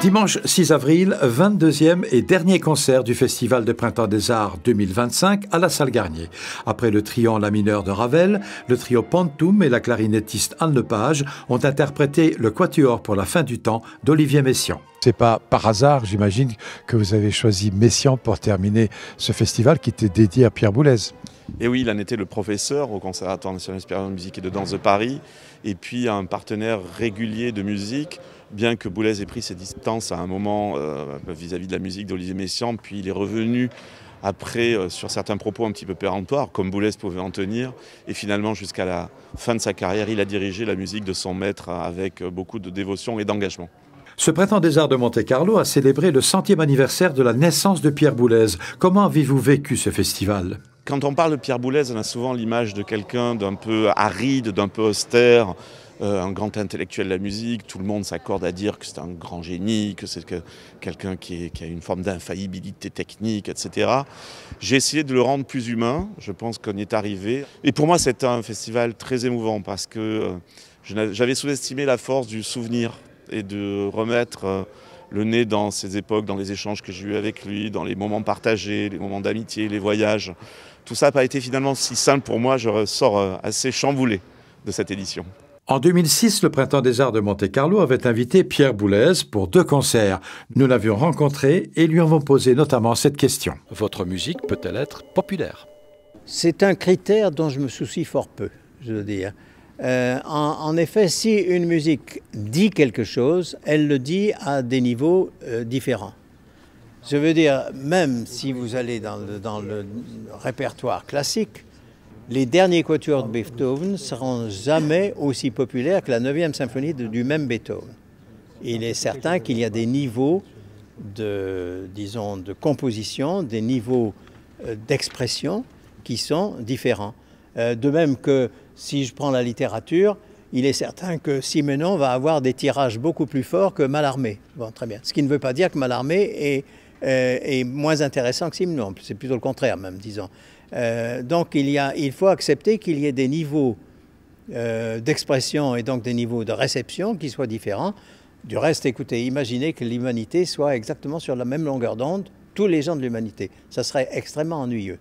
Dimanche 6 avril, 22e et dernier concert du Festival de Printemps des Arts 2025 à la Salle Garnier. Après le trio en la mineure de Ravel, le trio Pantoum et la clarinettiste Anne Lepage ont interprété le Quatuor pour la fin du temps d'Olivier Messiaen. C'est pas par hasard, j'imagine, que vous avez choisi Messiaen pour terminer ce festival qui était dédié à Pierre Boulez. Et oui, il en était le professeur au Conservatoire national supérieur de musique et de danse de Paris, et puis un partenaire régulier de musique, bien que Boulez ait pris ses distances à un moment vis-à-vis de la musique d'Olivier Messiaen, puis il est revenu après sur certains propos un petit peu péremptoires, comme Boulez pouvait en tenir, et finalement jusqu'à la fin de sa carrière, il a dirigé la musique de son maître avec beaucoup de dévotion et d'engagement. Ce Printemps des Arts de Monte-Carlo a célébré le 100e anniversaire de la naissance de Pierre Boulez. Comment avez-vous vécu ce festival ? Quand on parle de Pierre Boulez, on a souvent l'image de quelqu'un d'un peu aride, d'un peu austère, un grand intellectuel de la musique. Tout le monde s'accorde à dire que c'est un grand génie, que c'est quelqu'un qui a une forme d'infaillibilité technique, etc. J'ai essayé de le rendre plus humain, je pense qu'on y est arrivé. Et pour moi, c'est un festival très émouvant parce que j'avais sous-estimé la force du souvenir et de remettre le nez dans ces époques, dans les échanges que j'ai eus avec lui, dans les moments partagés, les moments d'amitié, les voyages. Tout ça n'a pas été finalement si simple pour moi, je ressors assez chamboulé de cette édition. En 2006, le Printemps des Arts de Monte-Carlo avait invité Pierre Boulez pour 2 concerts. Nous l'avions rencontré et lui avons posé notamment cette question. Votre musique peut-elle être populaire ? C'est un critère dont je me soucie fort peu, je veux dire. En effet, si une musique dit quelque chose, elle le dit à des niveaux différents. Je veux dire, même si vous allez dans le répertoire classique, les derniers quatuors de Beethoven ne seront jamais aussi populaires que la 9e symphonie du même Beethoven. Il est certain qu'il y a des niveaux de composition, des niveaux d'expression qui sont différents. De même que si je prends la littérature, il est certain que Simenon va avoir des tirages beaucoup plus forts que Mallarmé. Bon, très bien. Ce qui ne veut pas dire que Mallarmé est moins intéressant que Simenon. C'est plutôt le contraire même, disons. Donc il faut accepter qu'il y ait des niveaux d'expression et donc des niveaux de réception qui soient différents. Du reste, écoutez, imaginez que l'humanité soit exactement sur la même longueur d'onde, tous les gens de l'humanité. Ça serait extrêmement ennuyeux.